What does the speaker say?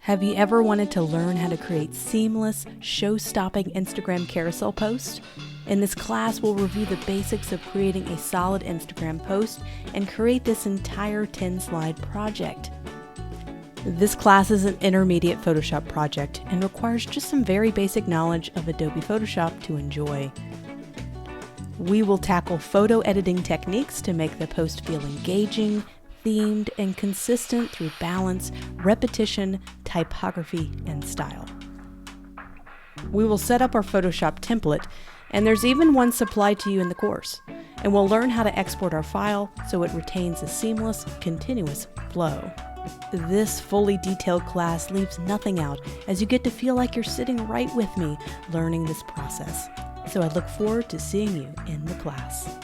Have you ever wanted to learn how to create seamless, show-stopping Instagram carousel posts? In this class, we'll review the basics of creating a solid Instagram post and create this entire 10-slide project. This class is an intermediate Photoshop project and requires just some very basic knowledge of Adobe Photoshop to enjoy. We will tackle photo editing techniques to make the post feel engaging, themed, and consistent through balance, repetition, typography, and style. We will set up our Photoshop template, and there's even one supplied to you in the course, and we'll learn how to export our file so it retains a seamless, continuous flow. This fully detailed class leaves nothing out, as you get to feel like you're sitting right with me learning this process. So I look forward to seeing you in the class.